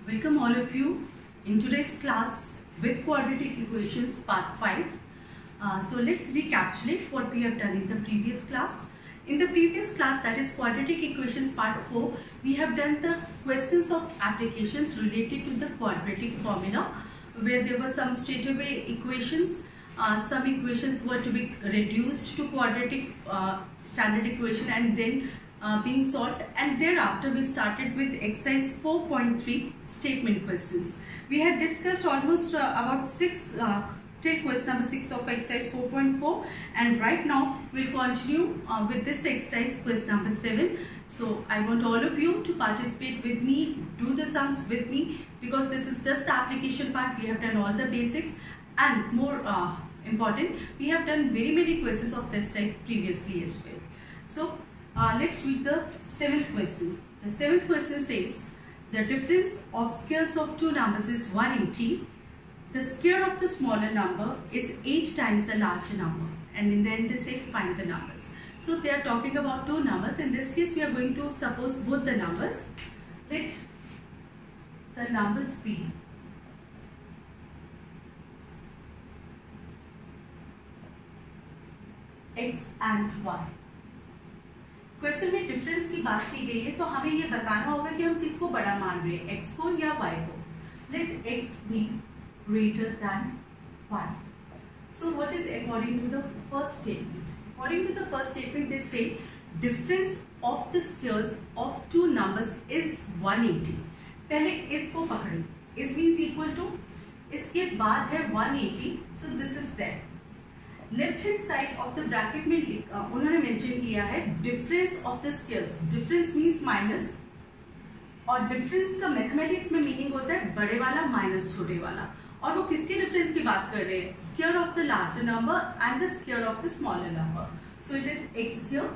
Welcome all of you in today's class with quadratic equations part 5. So let's recapitulate what we have done in the previous class. In the previous class, that is quadratic equations part 4, we have done the questions of applications related to the quadratic formula, where there were some straightaway equations. Some equations were to be reduced to quadratic standard equation and then being solved, and thereafter we started with exercise 4.3 statement questions. We had discussed almost about 6 till question number 6 of exercise 4.4, and right now we'll continue with this exercise question number 7. So I want all of you to participate with me, do the sums with me, because this is just the application part. We have done all the basics, and more important, we have done very many questions of this type previously as well. So let's read the 7th question. The 7th question says, the difference of squares of two numbers is 180. The square of the smaller number is 8 times the larger number. And in the end they say find the numbers. So they are talking about two numbers. In this case we are going to suppose both the numbers. Let the numbers be x and y. Question में difference की बात की गई है, तो हमें ये बताना होगा कि हम किसको बड़ा मान रहे हैं, x को या y को. Let x be greater than y. So what is according to the first statement? According to the first statement, they say difference of the squares of two numbers is 180. पहले इसको पकड़े, इस means equal to, इसके बाद है 180. So this is there. Left hand side of the bracket में उन्होंने mention किया है difference of the squares. Difference means minus, और डिफरेंस का मैथमेटिक्स में मीनिंग होता है बड़े वाला माइनस छोटे वाला. और वो किसके डिफरेंस की बात कर रहे हैं? Square of the larger number and the square of the smaller number. So it is x square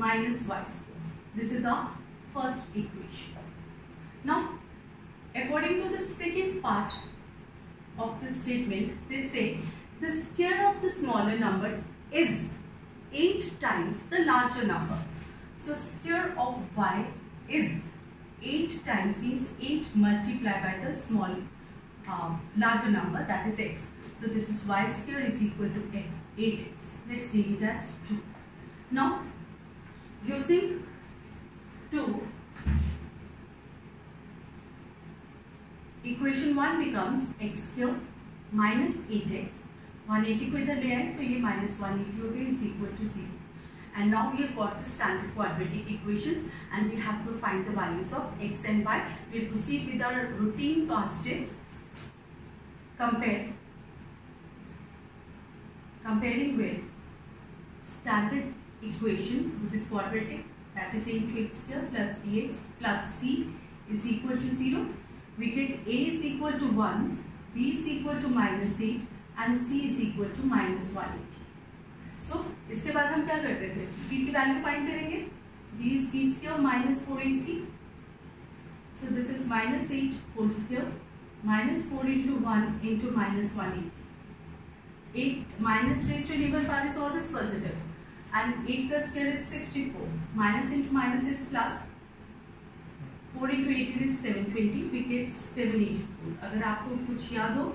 minus y square. This is our first equation. Now according to the second part of the statement, they say the square of the smaller number is 8 times the larger number. So square of y is 8 times, means 8 multiplied by the small larger number, that is x. So this is y square is equal to 8x. Let's leave it as 2. Now using 2, equation 1 becomes x square minus 8x. 180 को इधर ले आए तो ये minus 180 हो गई, is equal to 0. And now we have got the standard quadratic equations and we have to find the values of x and y. We will proceed with our routine steps. Comparing with standard equation, which is quadratic, that is a into x square plus bx plus c is equal to 0. We get a is equal to 1, b is equal to minus 8 and c is equal to minus 180. So इसके बाद हम क्या करते थे? b की value find करेंगे. b is b square minus 4ac. So this is minus 8 whole square minus 4 into 1 into minus 180. 8 minus raised to an even power is always positive, and 8 का square is 64. Minus into minus is plus. 4 into 18 is 720. We get 784. अगर आपको कुछ याद हो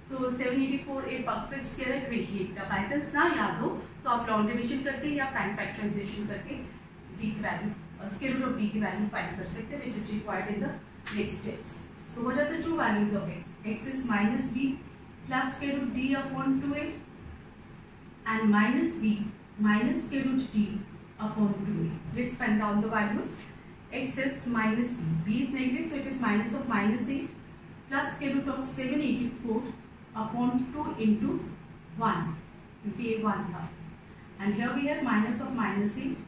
तो 784 एक perfect square है 28 का. बाई चांस ना याद हो तो आप लॉन्ग डिविजन करके या प्राइम फैक्टराइजेशन करके b की value, square root of b की वैल्यू फाइंड कर सकते हैं, which is required in the next steps. So what are the two values of x? x is minus b plus square root d upon 2a and minus b minus square root d upon 2a. Let's find down the values. x is minus b, b is negative, so it is minus of minus 8 plus square root of 784 upon 2 into 1, क्योंकि ये 1 था, and here we have minus of minus 8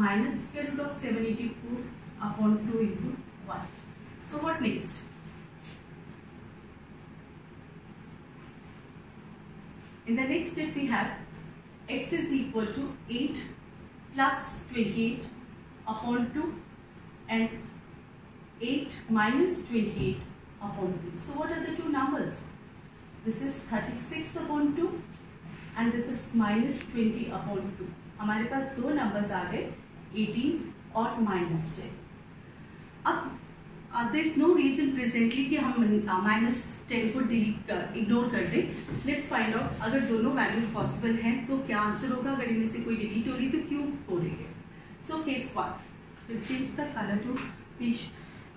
minus square root of 784 upon 2 into 1. So what next? In the next step we have x is equal to 8 plus 28 upon 2 and 8 minus 28 upon 2. So what are the two numbers? This is 36 upon 2 and this is minus 20 upon 2. हमारे पास दो numbers आ गए 18 और minus 10. अब there is no reason presently कि हम -10 को ignore कर दें. लेट्स फाइंड आउट अगर दोनों वैल्यूज पॉसिबल हैं तो क्या आंसर होगा. अगर इनमें से कोई डिलीट हो रही तो क्यों हो रही है. So case 1, we'll change the color to fish.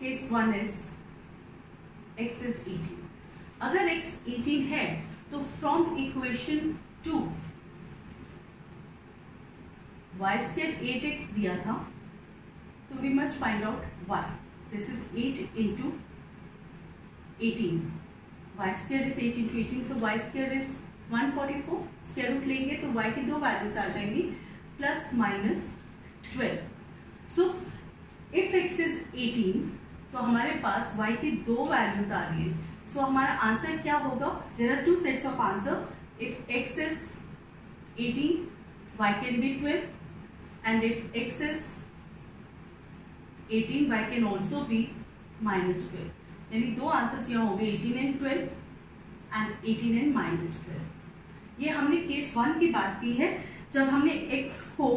Case 1 is x is 18. अगर x 18 है तो from equation 2 y square 8x दिया था, तो we must find out y. This is 8 into 18. Y square is 8 into 18, so y square is 144. Square root लेंगे तो y की दो वैल्यूज आ जाएंगी plus minus 12. So if x is 18 तो हमारे पास y की दो वैल्यूज आ रही है. सो हमारा आंसर क्या होगा. There are two sets of answer. If x is 18, y can be 12, and if x is 18, y can also be -12. यानी दो आंसर्स यहाँ हो गए 18 एंड 12 एंड 18 एंड -12. ये हमने केस 1 की बात की है जब हमने x को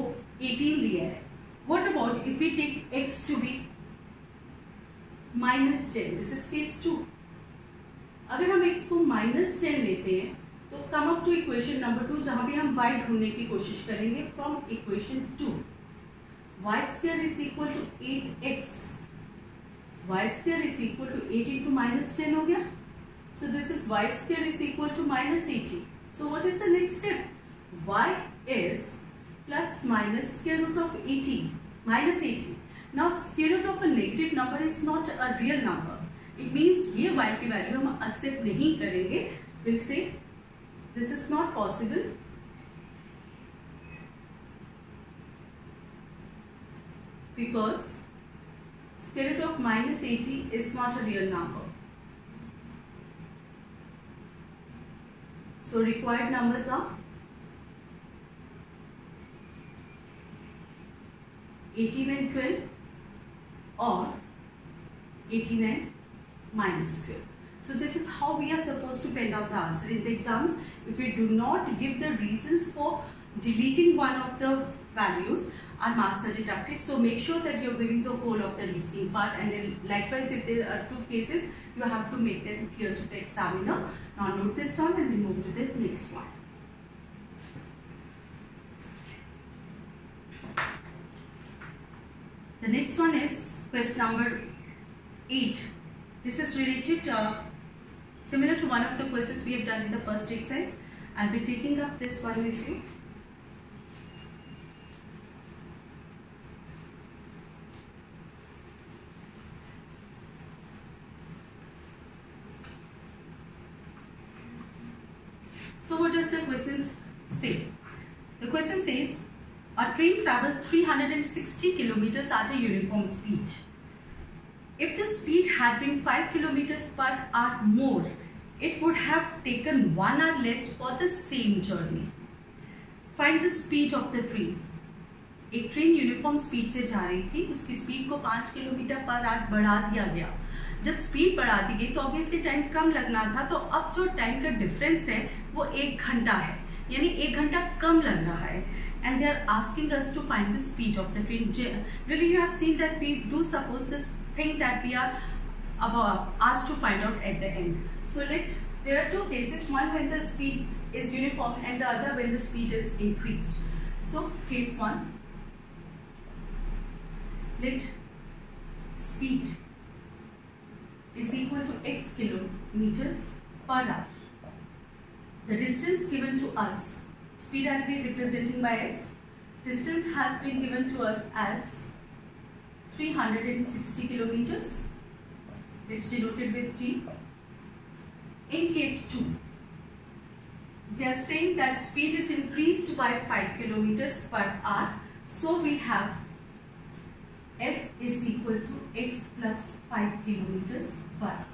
18 लिया है. What about if we take x to be -10. This is case 2. अगर हम x को -10 लेते हैं तो come up to equation number 2 जहां पे हम y ढूंढने की कोशिश करेंगे from equation 2. y square is equal to 8x. y square is equal to 8 into -10 हो गया. So this is y square is equal to -80. So what is the next step? y is plus minus square root of 80, -80. Now square root of a negative number is not a real number. It means ये y की value हम accept नहीं करेंगे. We'll say this is not possible. Because square root of -80 is not a real number. So required numbers are 18 and 12 or 18 and -12. So this is how we are supposed to pen out the answer in the exams. If we do not give the reasons for deleting one of the values, our marks are deducted. So make sure that you are giving the whole of the reasoning part, and then likewise if there are two cases you have to make them clear to the examiner. Now note this down and we move to the next one. The next one is question number 8. This is related similar to one of the questions we have done in the first exercise. I'll be taking up this one with you. So what does the question say? The question says a train travels 360 kilometers at a uniform speed. If the speed had been 5 kilometers per hour more, it would have taken 1 hour less for the same journey. Find the speed of the train. एक train uniform speed से जा रही थी, उसकी speed को 5 kilometre per hour बढ़ा दिया गया. जब स्पीड बढ़ा दी गई तो ऑब्वियसली टाइम कम लगना था, तो अब जो टाइम का डिफरेंस है वो 1 घंटा है, यानी 1 घंटा कम लग रहा है. And they are asking us to find the speed of the train. Really you have seen that we do suppose this thing that we are asked to find out at the end. So there are two cases, one when the speed is uniform and the other when the speed is increased. So case 1, let speed is equal to x kilometers per hour. The distance given to us, speed I will be representing by s. Distance has been given to us as 360 kilometers. Let's denote it with t. In case 2, they are saying that speed is increased by 5 kilometers per hour. So we have s is equal to x plus 5 kilometers per hour.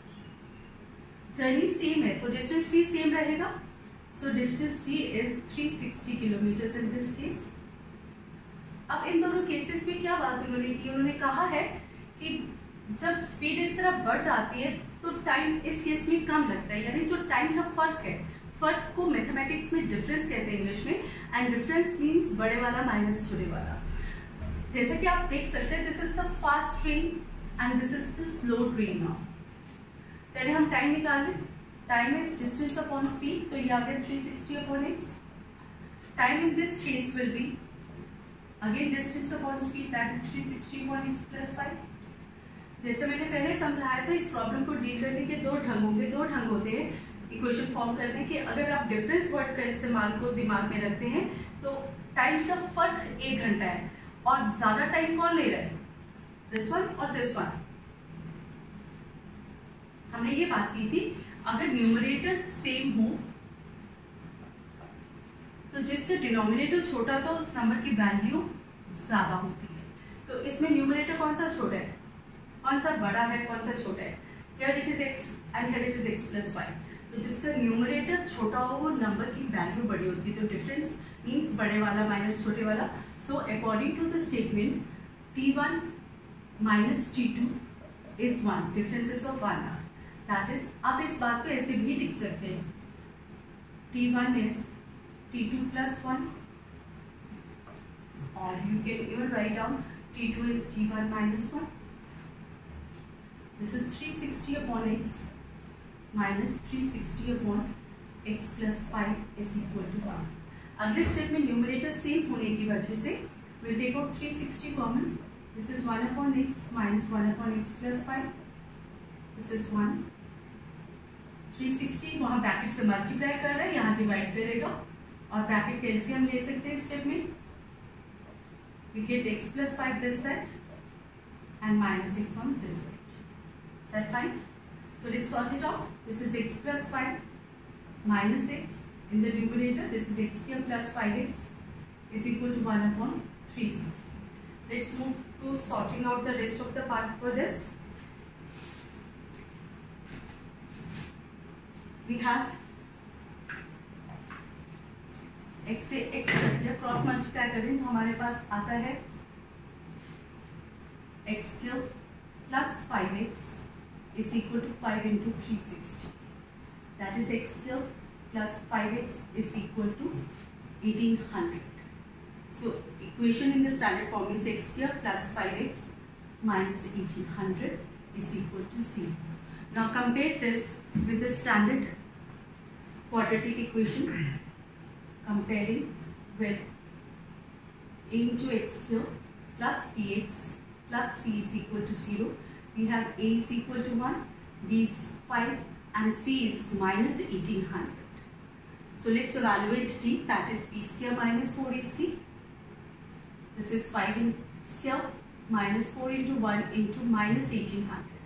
Journey same है तो distance भी same रहेगा. So distance t is 360 kilometers in this case. अब इन दोनों cases में क्या बात उन्होंने की, उन्होंने कहा है कि जब स्पीड इस तरह बढ़ जाती है तो टाइम इस केस में कम लगता है, यानी जो टाइम का फर्क है, फर्क को मैथमेटिक्स में डिफरेंस कहते हैं इंग्लिश में, एंड डिफरेंस मींस बड़े वाला माइनस छोटे वाला. जैसे कि आप देख सकते हैं this is the fast train and this is the slow train now. पहले हम टाइम निकालें, time is distance upon speed, तो ये आ गया 360 upon x. Time in this case will be again distance upon speed, that is 360 upon x plus 5। जैसे मैंने पहले समझाया था, इस प्रॉब्लम को डील करने के दो ढंग होंगे। दो ढंग होते हैं इक्वेशन फॉर्म करने के। अगर आप डिफरेंस वर्ड का इस्तेमाल को दिमाग में रखते हैं तो टाइम का फर्क 1 घंटा है, और ज्यादा टाइम कौन ले रहा है, दिस वन और दिस वन। हमने ये बात की थी, अगर न्यूमरेटर सेम हो तो जिसका डिनोमिनेटर छोटा था उस नंबर की वैल्यू ज्यादा होती है। तो इसमें न्यूमरेटर कौन सा छोटा है, कौन सा बड़ा है, कौन सा छोटा है? Here it is x and here it is x plus 5। तो जिसका न्यूमरेटर छोटा हो वो नंबर की वैल्यू बड़ी होती है। तो डिफरेंस मीन्स बड़े वाला माइनस छोटे वाला। So according to the statement t1 minus t2 is 1, difference is of 1 hour. That is, आप इस बात को ऐसे भी लिख सकते हैं, t1 is t2 plus 1, or you can even write down t2 is t1 minus 1. This is 360 upon x minus 360 upon x plus 5 is equal to 1. अगले स्टेप में न्यूमरेटर सेम होने की वजह से we'll take out 360 common. This is 1 upon x minus 1 upon x plus 5. This is 1. 360 वहाँ bracket से multiply कर रहा है, यहाँ डिवाइड करेगा और ब्रैकेट के एलसीएम ले सकते हैं स्टेप में। We get x plus 5 this side and minus x on this side. Is that fine? So let's sort it out. This is x plus 5 minus x in the numerator. This is x square plus 5x is equal to 1 upon 360. Let's move to sorting out the rest of the part for this. We have x से x कर दिया, cross multiply करें तो हमारे पास आता है x cube plus 5x is equal to 5 into 360, that is x cube plus 5x is equal to 1800. So equation in the standard form is x cube plus 5x minus 1800 is equal to 0. Now compare this with the standard quadratic equation. Comparing with a into x cube plus bx plus c is equal to 0. We have a is equal to 1, b is 5 and c is minus 1800. So let's evaluate t, that is b square minus 4ac. This is 5 in square minus 4 into 1 into minus 1800.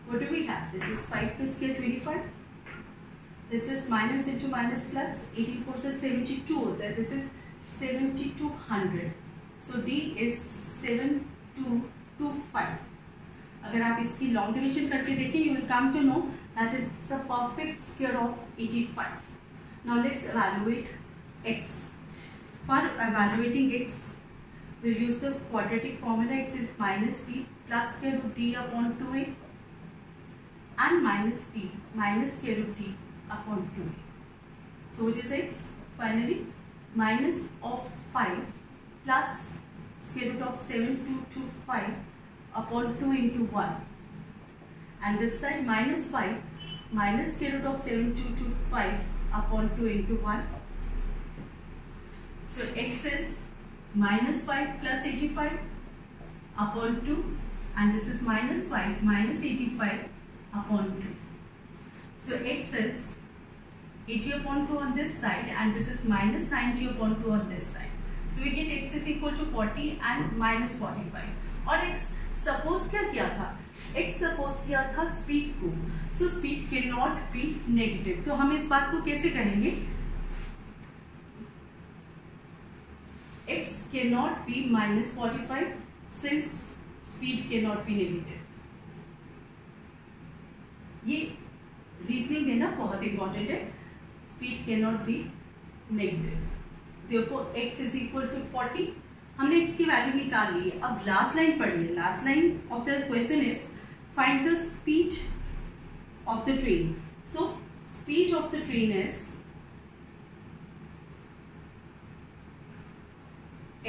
What do we have? This is 5 plus square 25. This is minus into minus plus, 18 4 से 72 होता है. This is 7200. So D is 7225. अगर आप इसकी long division करके देखें, you will come to know that is the perfect square of 85. Now let's evaluate x. For evaluating x, we'll use the quadratic formula. X is minus b plus square root d upon 2a and minus b minus square root d upon 2. So it is x finally minus of 5 plus square root of 7225 upon 2 into 1, and this side minus 5 minus square root of 7225 upon 2 into 1. So x is minus 5 plus 85 upon 2, and this is minus 5 minus 85 upon 2. So x is 80 upon 2 on this side and this is minus 90 upon 2 on this side. So we get x is equal to 40 and minus 45. और x suppose क्या किया था? x suppose किया था speed को. So speed cannot be negative. तो हम इस बात को कैसे कहेंगे? x cannot be minus 45 since speed cannot be negative. ये रीजनिंग देना बहुत इंपॉर्टेंट है. Speed can not be negative, therefore x is equal to 40. हमने x की वैल्यू निकाल ली है. अब लास्ट लाइन पढ़िए. Last line of the question is find the speed of the train. So speed of the train is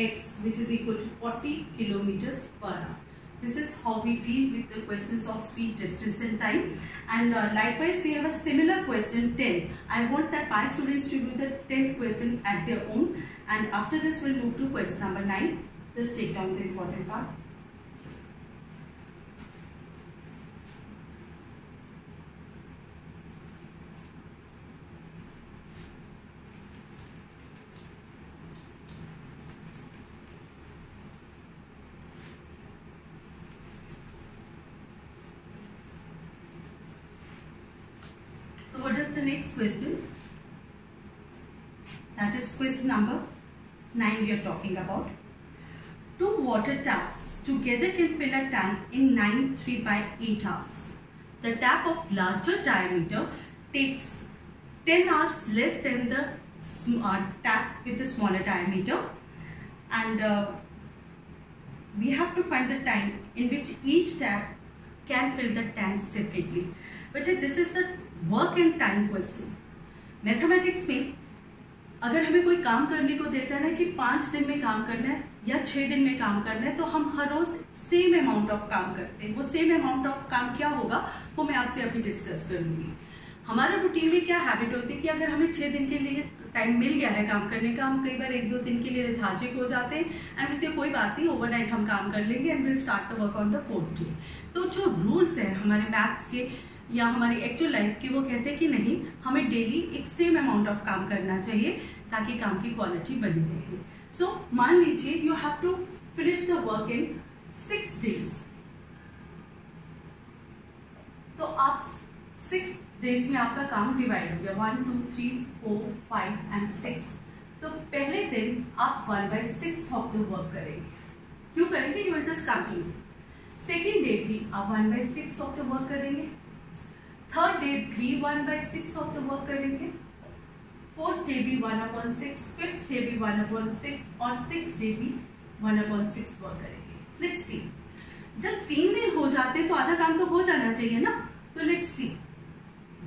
x which is equal to 40 kilometers per hour. This is how we deal with the questions of speed, distance and time. And likewise we have a similar question 10. I want that my students to do the 10th question at their own, and after this we'll move to question number 9. Just take down the important part. So what is the next question? That is question number 9 we are talking about. Two water taps together can fill a tank in 9 3/8 hours. The tap of larger diameter takes 10 hours less than the tap with the smaller diameter, and we have to find the time in which each tap can fill the tank separately. But this is a work and time question. Mathematics में अगर हमें कोई काम करने को देता है ना कि 5 दिन में काम करना है या 6 दिन में काम करना है, तो हम हर रोज सेम अमाउंट ऑफ काम करते हैं. वो सेम अमाउंट ऑफ काम क्या होगा वो मैं आपसे अभी डिस्कस करूंगी. हमारा रूटीन में क्या हैबिट होती है कि अगर हमें 6 दिन के लिए टाइम मिल गया है काम करने का, हम कई बार 1-2 दिन के लिए लेथार्जिक हो जाते हैं एंड इससे कोई बात नहीं, ओवरनाइट हम काम कर लेंगे and will start the work on the 4th day. तो जो रूल्स है हमारे मैथ्स के या हमारी एक्चुअल लाइफ की, वो कहते हैं कि नहीं, हमें डेली एक सेम अमाउंट ऑफ काम करना चाहिए ताकि काम की क्वालिटी बनी रहे. सो मान लीजिए you have to finish the work in 6 days. तो आप 6 डेज में आपका काम डिवाइड हो गया 1 2 3 4 5 एंड 6. तो पहले दिन आप 1/6 ऑफ द वर्क करेंगे. क्यों करेंगे? You will just continue. Second day भी आप 1/6 ऑफ द वर्क करेंगे. थर्ड डे भी 1/6 ऑफ द वर्क करेंगे. फोर्थ डे भी 1/6, फिफ्थ डे भी 1/6 और 6th डे भी 1/6 वर्क करेंगे. लेट्स सी, जब 3 दिन हो जाते हैं तो आधा काम तो हो जाना चाहिए ना. तो लेट्स सी,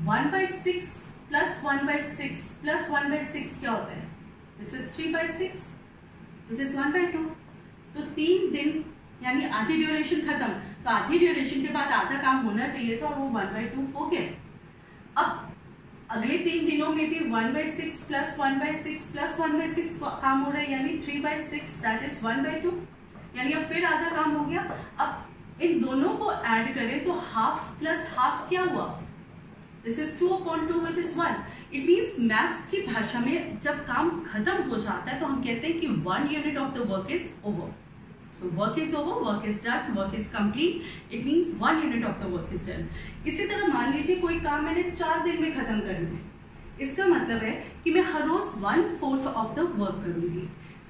1/6 प्लस 1/6 प्लस 1/6 क्या होता है? This is 3/6 which is 1/2. तो 3 दिन यानी आधी ड्यूरेशन खत्म. तो आधी ड्यूरेशन के बाद आधा काम होना चाहिए था और वो 1/2 हो गया. अब अगले 3 दिनों में भी 1/6 प्लस 1/6 प्लस 1/6 काम हो रहा है, यानी 3/6 दैट इज 1/2, यानी अब फिर आधा काम हो गया. अब इन दोनों को ऐड करें तो हाफ प्लस हाफ क्या हुआ? This is 2/2 which is 1. It means maths की भाषा में जब काम खत्म हो जाता है तो हम कहते हैं कि 1 unit of the work is over. So work is over, work is done, work is complete. It means 1 unit of the work is done. इसी तरह मान लीजिए कोई काम मैंने 4 दिन में खत्म करना है. इसका मतलब है कि मैं हर रोज 1/4 ऑफ द वर्क करूंगी.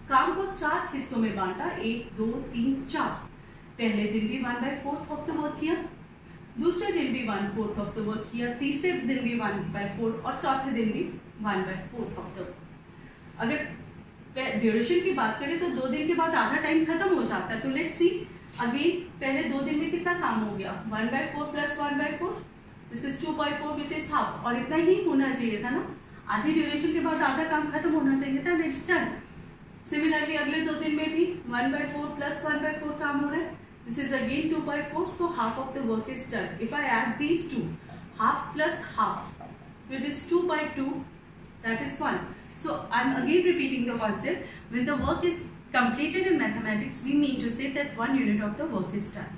काम को 4 हिस्सों में बांटा, 1 2 3 4. पहले दिन भी 1/4 ऑफ द वर्क किया, दूसरे दिन भी 1/4 ऑफ द वर्क किया, तीसरे दिन भी 1/4 और चौथे दिन भी 1/4 ऑफ द वर्क. अगर ड्यूरेशन की बात करें तो 2 दिन के बाद आधा टाइम खत्म हो जाता है. तो लेट्स सी अगेन, पहले 2 दिन में कितना काम हो गया? 1/4 plus 1/4, this is 2/4 which is half. और इतना ही होना चाहिए था ना, आधी ड्यूरेशन के बाद आधा काम खत्म होना चाहिए था. Next done. सिमिलरली अगले 2 दिन में भी 1/4 प्लस 1/4 काम हो रहा है. This is again 2/4, so half of the work is done. If I add these two, half plus half, it is 2/2, that is 1. So I'm again repeating the concept. When the work is completed in mathematics, we mean to say that 1 unit of the work is done.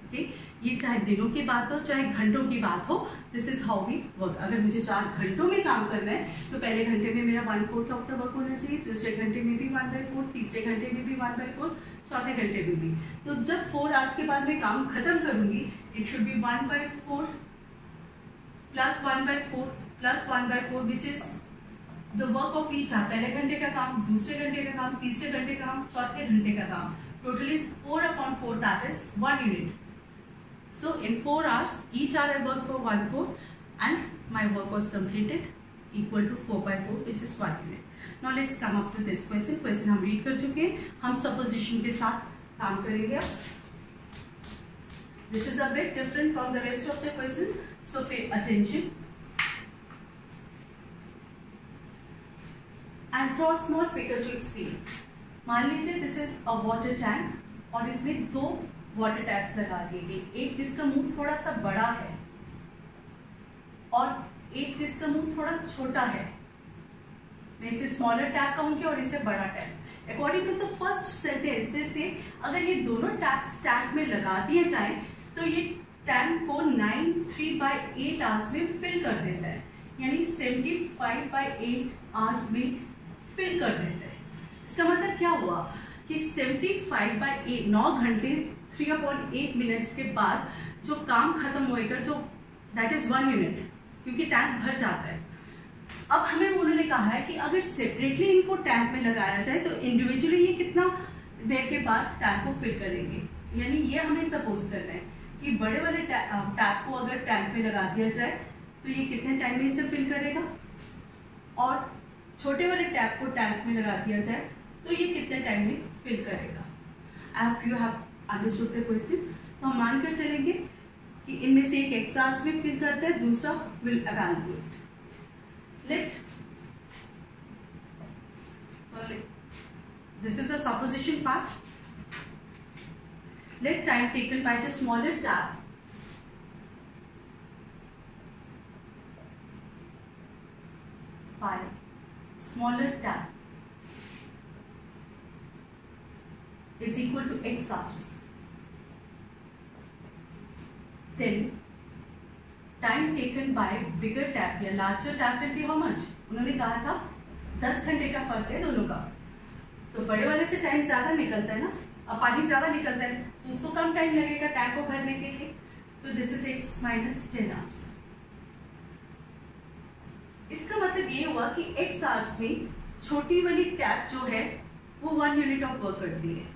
Okay? ये चाहे दिनों की बात हो चाहे घंटों की बात हो, this is how we work. अगर मुझे 4 घंटों में काम करना है तो पहले घंटे में मेरा 1/4 ऑफ द वर्क होना चाहिए, दूसरे घंटे में भी 1/4, तीसरे घंटे में भी 1/4, चौथे घंटे में भी. तो जब 4 आवर्स के बाद मैं काम खत्म करूंगी, it should be 1/4 plus 1/4 plus 1/4 which is the work of each hour. पहले घंटे का काम, दूसरे घंटे का काम, तीसरे घंटे का काम, चौथे घंटे का काम. Total is 4/4, that is 1 unit. So in 4 hours, each hour I worked for 1/4 and my work was completed equal to 4/4, which is 1 unit. Now let's come up to this question. Question हम read कर चुके हैं, हम supposition के साथ काम करेंगे. This is a bit different from the rest of the question, so pay attention. And draw a small figure to explain. मान लीजिए this is a water tank और इसमें 2 वाटर टैप्स लगा दिए गए, एक जिसका मुंह थोड़ा सा बड़ा है और एक जिसका मुंह थोड़ा छोटा है। मैं इसे स्मॉलर टैप कहूंगी और इसे बड़ा tap. According to the first sentence this से अगर ये दोनों टैप्स टैंक में लगा दिए जाए तो ये टैंक को 93/8 आवर्स में फिल कर देता है, यानी 75/8 आवर्स में फिल कर देता है। इसका मतलब क्या हुआ कि 75/8 9 घंटे 3/8 मिनट्स के बाद जो काम खत्म होएगा, जो दैट इज 1 मिनट, क्योंकि टैंक भर जाता है। अब हमें उन्होंने कहा है कि अगर सेपरेटली इनको टैंक में लगाया जाए तो इंडिविजुअली ये कितना देर के बाद टैंक को फिल करेंगे, यानी ये हमें सपोज करना है कि बड़े वाले टैप को अगर टैंक में लगा दिया जाए तो ये कितने टाइम में इसे फिल करेगा, और छोटे वाले टैप को टैंक में लगा दिया जाए तो ये कितने टाइम में फिल करेगा। I hope you have understood the question. तो हम मानकर चलेंगे कि इनमें से एक x आवर्स में फिल करता है, दूसरा will evaluate. Let this is a supposition part. Let time taken by the smaller tap is equal to x hours. Then time taken by bigger tap या larger tap will be how much? उन्होंने कहा था 10 घंटे का फर्क है दोनों का, तो बड़े वाले से टाइम ज्यादा निकलता है ना, अब पानी ज्यादा निकलता है तो उसको कम टाइम लगेगा टैंक को भरने के लिए, तो दिस इज x - 10 आवर्स। इसका मतलब ये हुआ कि x आवर्स में छोटी वाली टैप जो है वो 1 यूनिट ऑफ वर्क करती है,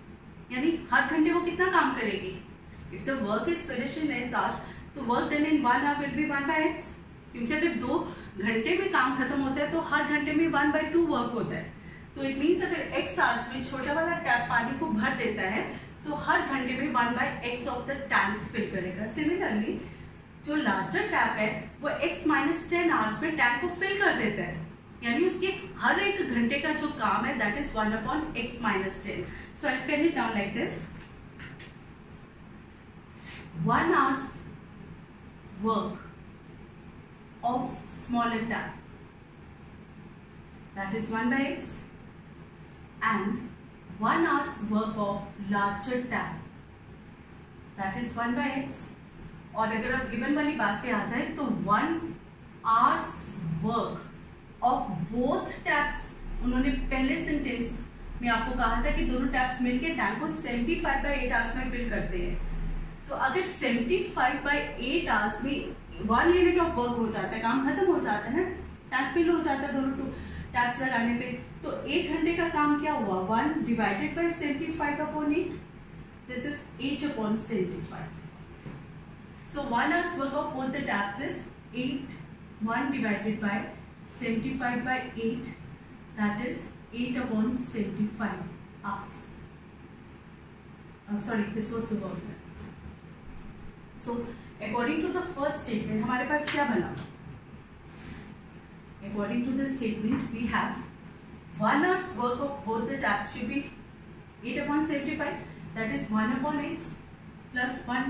यानी हर घंटे वो कितना काम करेगी। If the work is finished in x hours तो work done in 1 hour will be 1/x, क्योंकि अगर 2 घंटे में काम खत्म होता है तो हर घंटे में 1/2 वर्क होता है। तो इट मीन्स अगर x आवर्स में छोटा वाला टैप पानी को भर देता है तो हर घंटे में 1/x of the tank fill करेगा। सिमिलरली जो लार्जर टैप है वो x - 10 आवर्स में टैंक को फिल कर देता है, यानी उसके हर एक घंटे का जो काम है that is 1/x - 10। So I pen it down like this, 1 hours work of smaller tap, that is 1/x, and 1 hour's work of larger tap, that is 1/x। और अगर आप गिवन वाली बात पे आ जाए तो 1 hour's work of both taps, उन्होंने पहले सेंटेंस में आपको कहा था कि दोनों टैप्स मिलके टैंक को 75/8 आवर्स में फिल करते हैं। तो अगर 75/8 आवर्स में 1 यूनिट ऑफ वर्क हो जाता है, काम खत्म हो जाता है ना, टैंक फिल हो जाता है दोनों टैप्स लगाने पे, तो 1 घंटे का काम क्या हुआ, 1 divided by 75/8, this is 8/75। So 1 hours work of both the taps is 1 divided by 75/8, that is 8/75 hours. Sorry, this was the work. So according to the first statement हमारे पास क्या बना? According to the statement we have 1 hour's work of both the taps should be 8/75, that is 1/x plus 1,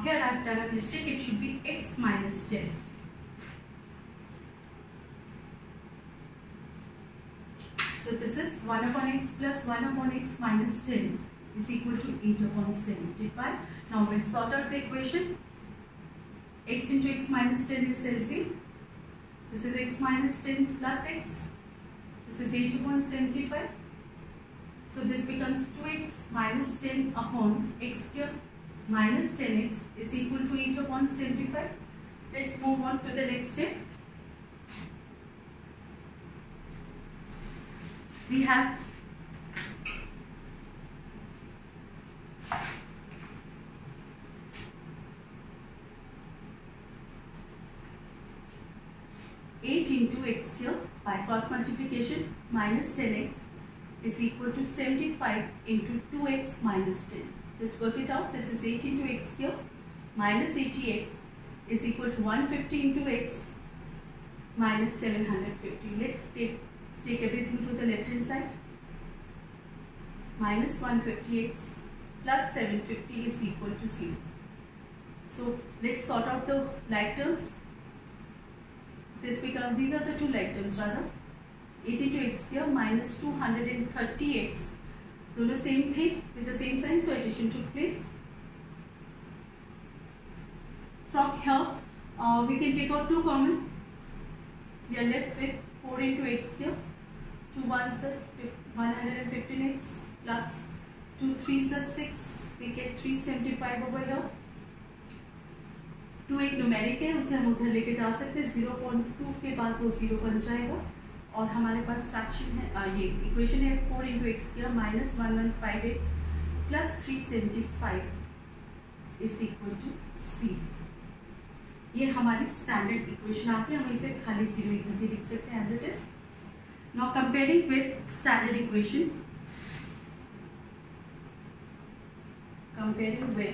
here I have done a mistake, it should be x - 10. So this is 1/x plus 1/x - 10 is equal to 8/75. Now we'll sort out the equation. X into x - 10 is LCM. This is x - 10 plus x. This is 8/75. So this becomes 2x - 10 upon x cube minus 10x is equal to 8/75. Let's move on to the next step. We have 8 into x cube by cross multiplication minus 10x is equal to 75 into 2x minus 10. Just work it out. This is 8 into x cube minus 80x is equal to 150 into x minus 750. Let's take everything to the left hand side. Minus 150x plus 750 is equal to 0. So let's sort out the like terms. This becomes, these are the two like terms rather. 8 into x square minus 230x. दोनों same thing with the same sign, so addition took place. From here, we can take out 2 common. We are left with 4 into x square. 2 1s are 115x plus 2 3s are 6. We get 375 over here. 2 एक numeric है, उसे हम उधर लेके जा सकते हैं. 0.2 के बाद वो 0 बन जाएगा और हमारे पास फ्रैक्शन है, ये इक्वेशन है 4 into x square minus 115x plus 375 is equal to c. ये हमारी स्टैंडर्ड इक्वेशन आती है. हम इसे खाली 0 इधर भी लिख सकते हैं as it is. Now comparing with standard equation, comparing with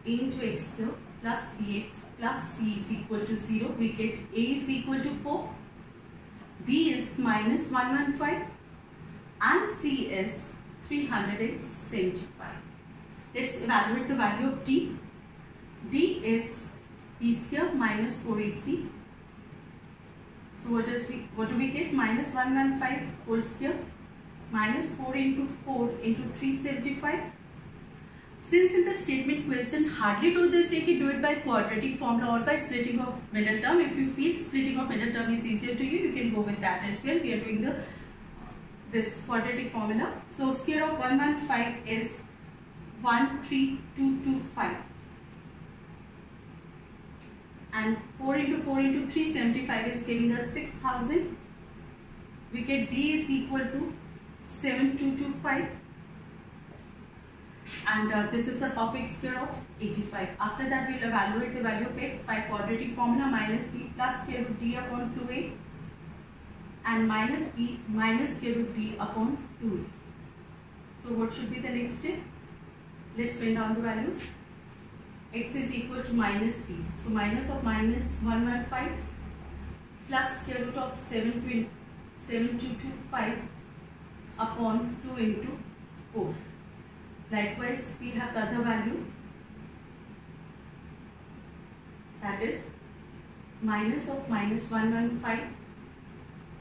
a into x square plus bx plus c is equal to 0. We get a is equal to 4, b is minus 115 and c is 375. Let's evaluate the value of d. d is b square minus 4ac. So what do we get? Minus 115 whole square minus 4 into 4 into 375. Since in the statement question hardly do they say कि do it by quadratic formula or by splitting of middle term, if you feel splitting of middle term is easier to you, you can go with that as well. We are doing this quadratic formula. So square of 115 is 13225 and 4 into 4 into 375 is giving us 6000. We get d is equal to 7225. And this is the perfect square of 85. After that, we will evaluate the value of x by quadratic formula minus b plus square root d upon 2a and minus b minus square root d upon 2a. So what should be the next step? Let's bring down the values. X is equal to minus b. So minus of minus 115 plus square root of 7225 upon 2 into 4. Likewise, we have the other value, that is minus of minus 115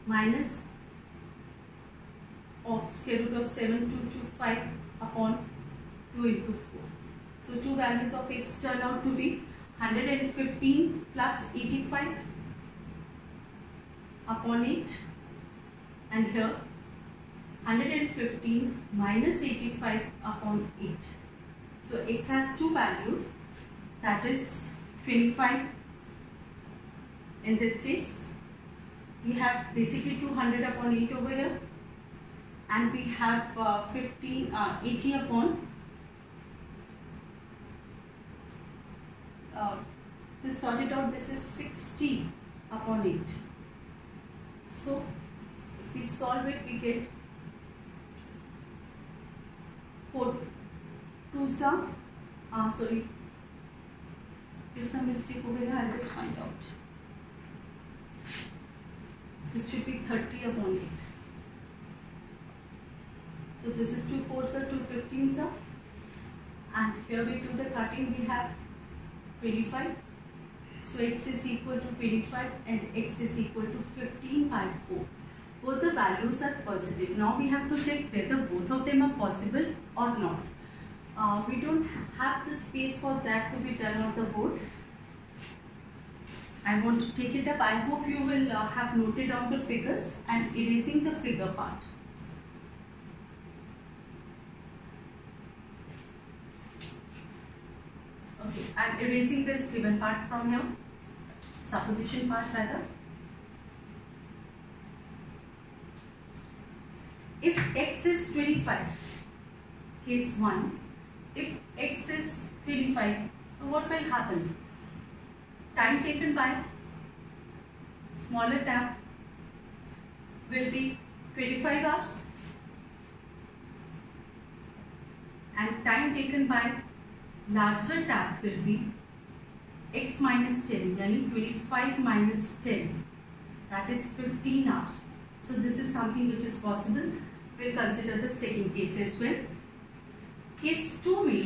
minus of square root of 7225 upon 2 into 4. So two values of x turn out to be 115 plus 85 upon 8, and here 115 minus 85 upon 8. So x has two values, that is 25. In this case, we have basically 200 upon 8 over here, and we have 80 upon just sort it out. This is 60 upon 8. So if we solve it, we get 4 2s are sorry, there's some mistake over here. I'll just find out. This should be 30 upon 8. So this is 2 4s are 2 15s are, and here we do the cutting. We have 25. So x is equal to 25 and x is equal to 15 by 4. Both the values are positive. Now we have to check whether both of them are possible or not. We don't have the space for that to be done on the board. I want to take it up. I hope you will have noted down the figures and erasing the figure part. Okay, I'm erasing this given part from here, supposition part rather. If x is 25, case 1, if x is 25, so what will happen? Time taken by smaller tab will be 25 hours, and time taken by larger tab will be x minus 10, yani 25 minus 10, that is 15 hours. So this is something which is possible. We'll consider the second case as well. Case 2 में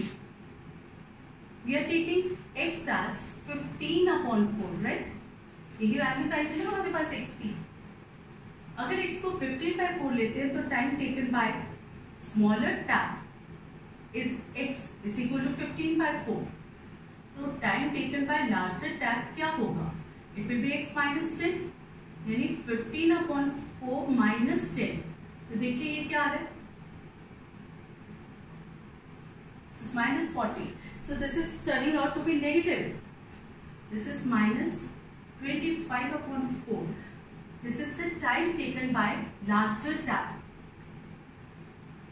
we are taking x as 15/4, right? यही values आई थी ना हमारे पास x की. अगर x को 15/4 लेते हैं तो time taken by smaller tap is x is equal to 15/4. तो time taken by larger tap क्या होगा? It will be x minus 10, यानी 15/4 माइनस 10. तो देखिए ये क्या आ रहा है? This is minus 40. So this is turning out to be negative. This is minus 25/4. This is the time taken by larger tap.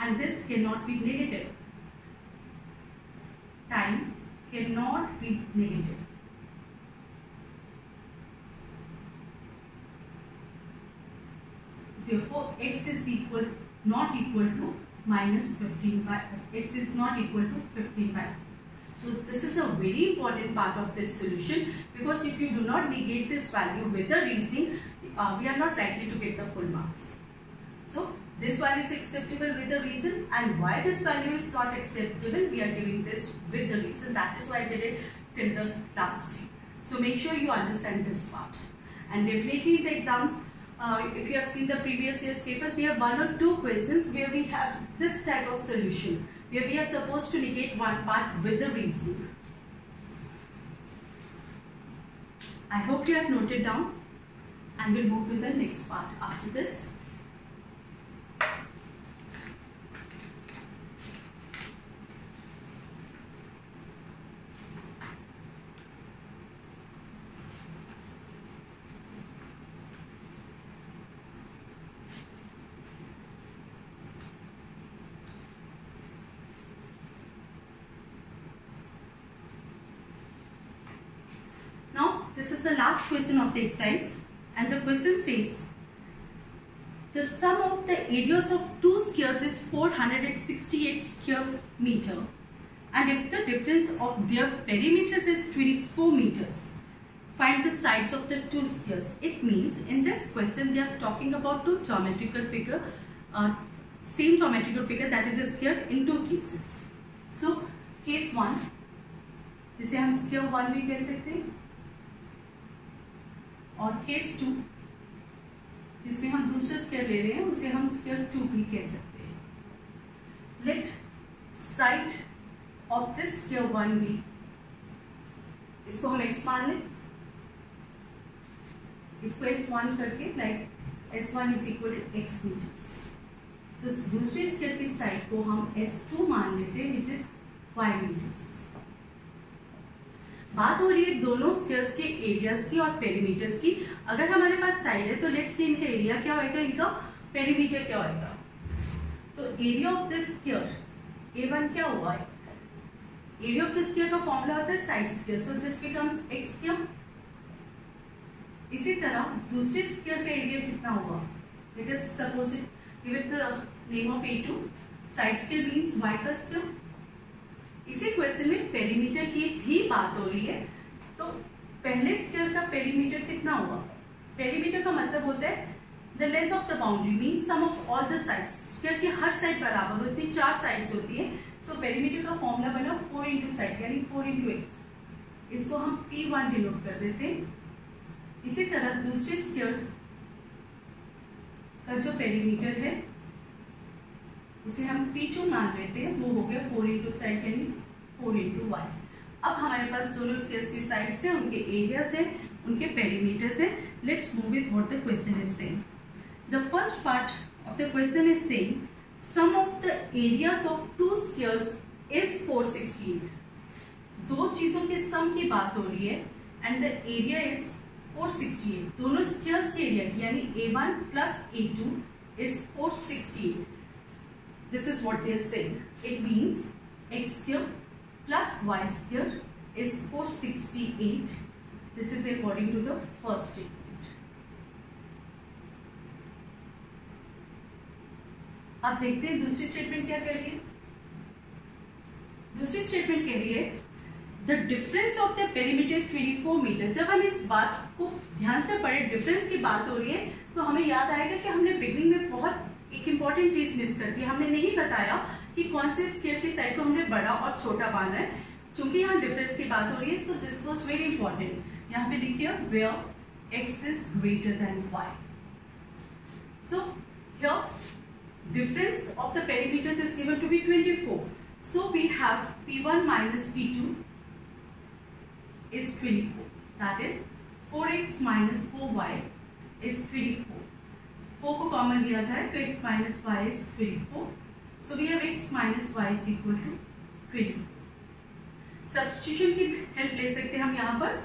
And this cannot be negative. Time cannot be negative. Therefore, x is not equal to minus 15/, x is not equal to 15/4. So this is a very important part of this solution, because if you do not negate this value with the reasoning, we are not likely to get the full marks. So this value is acceptable with the reason, and why this value is not acceptable, we are giving this with the reason. That is why I did it till the last. So make sure you understand this part. And definitely in the exams, if you have seen the previous year's papers, we have 1 or 2 questions where we have this type of solution, where we are supposed to negate one part with the reasoning. I hope you have noted down, and we'll move to the next part after this. This is the last question of the exercise, and the question says the sum of the areas of 2 squares is 468 square meter, and if the difference of their perimeters is 24 meters, find the sides of the 2 squares. It means in this question they are talking about 2 geometrical figure, same geometrical figure, that is a square, in 2 cases. So case 1, जिसे हम square 1 भी कह सकते हैं, और case 2 जिसमें हम दूसरा स्क्वायर ले रहे हैं उसे हम स्क्वायर 2 भी कह सकते हैं. Let side of this square 1 भी, इसको हम x मान लें, इसको x1 करके like s1 is equal to x metres. तो दूसरे स्क्वायर की साइड को हम s2 मान लेते हैं, विच इज y मीटर्स. बात हो रही है दोनों स्क्वायर्स के एरियाज की और पेरीमीटर्स की. अगर हमारे पास साइड है तो लेट्स सी इनका एरिया क्या होएगा, इनका पेरीमीटर क्या होएगा. तो area of this square A1 क्या हुआ है? एरिया ऑफ दिस स्क्वायर का फॉर्मूला होता है side square, so this becomes x square. इसी तरह दूसरे स्क्वायर का एरिया कितना हुआ? Let us suppose give it the name of A2. Side square means y का स्क्वायर. इसी क्वेश्चन में पेरीमीटर की भी बात हो रही है. तो पहले स्क्वायर का पेरीमीटर कितना हुआ? पेरीमीटर का मतलब होता है the length of the boundary means sum of all the sides. Square की हर साइड बराबर होती है, 4 साइड्स होती है. सो पेरीमीटर का फॉर्मूला बना 4 इंटू साइड, यानी 4 इंटू एक्स. इसको हम P1 डिनोट कर देते हैं. इसी तरह दूसरे स्क्वायर का जो पेरीमीटर है उसे हम P2 मान लेते हैं. वो हो गया 4 इंटू साइड, यानी 4 इंटू वाई. अब हमारे पास दोनों स्क्वायर्स की साइड्स हैं, उनके एरियाज हैं, उनके पेरीमीटर्स हैं. Let's move with what the question is saying. The first part of the question is saying sum of the areas of 2 squares is 468. 2 चीजों के सम की बात हो रही है, एंड द एरिया इज 468. दोनों स्क्वायर्स के एरिया की, यानी A1 plus A2 is 468. This is what they are saying. It means x square plus y square is 468. This is according to the first statement. अब देखते हैं दूसरी statement क्या कह रही है. दूसरी स्टेटमेंट कह रही है the difference of the perimeter is 24 metre. जब हम इस बात को ध्यान से पढ़े, डिफरेंस की बात हो रही है, तो हमें याद आएगा कि हमने बिगनिंग में बहुत एक इंपॉर्टेंट चीज मिस कर दी। हमने नहीं बताया कि कौन से स्केल की साइड को हमने बड़ा और छोटा बांधा है, क्योंकि यहाँ डिफरेंस की बात हो रही है। So this was very important. यहाँ पे देखिए where x is greater than y. So here difference of the perimeters is given to be 24. So we have P1 minus P2 is 24. That is 4x minus 4y is 24. 4 को common लिया जाए तो x minus y is 24. So we have x minus y is equal to 24. Substitution की help ले सकते हैं हम यहाँ पर.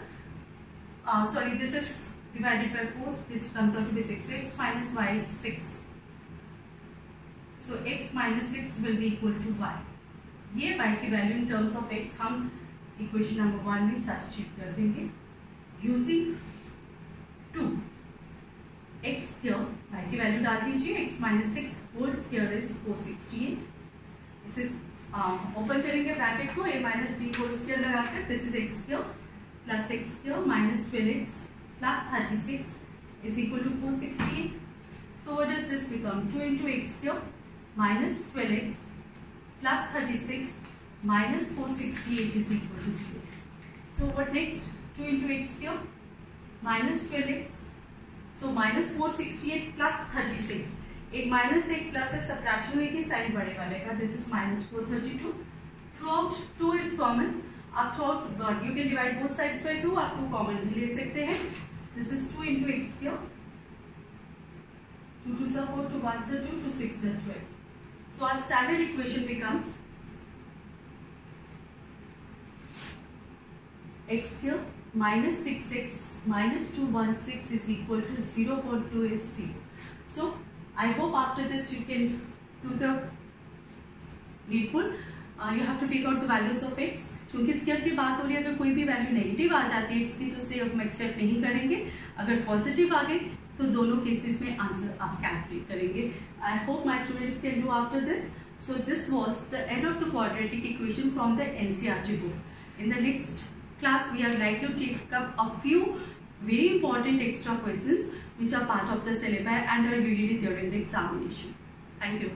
Sorry, this is divided by 4. This comes out to be 6. So x minus y is 6. So x minus 6 will be equal to y. ये y की value in terms of x हम इक्वेशन नंबर 1 में substitute कर देंगे using 2 x square. y की value डाल दीजिए, x minus 6 whole square is 468। इसे ओपन करेंगे ब्रैकेट को, a minus b whole square लगाकर, this is x square plus x square minus 12x प्लस 36 is equal to 468। So what does this become? 2 into x square minus 12x plus 36 minus 468 is equal to 0. So what next? 2 into x square minus 12x. So minus 468 plus 36. एक minus एक plus है, subtraction हुई कि sign बड़े वाले का, this is minus 432. Throughout 2 is common. आप throughout you can divide both sides by 2. आप 2 कॉमन भी ले सकते हैं. This is 2 into x square. 2 2s are 4, 2 1s are 2, 2 6s are 12. So our standard equation becomes x square minus 6x minus 216 is equal to 0.2 is 0. So I hope after this you can do the needful. You have to take out the values of x. चूंकि square की बात हो रही है, अगर कोई भी value negative आ जाती है x की तो उसे हम एक्सेप्ट नहीं करेंगे. अगर पॉजिटिव आ गई तो दोनों केसेस में आंसर आप कैलकुलेट करेंगे. I hope my students can do after this. So this was the end of the quadratic equation from the NCERT book. In the next class we are likely to take up a few very important extra questions which are part of the syllabi and are usually there in the examination. Thank you.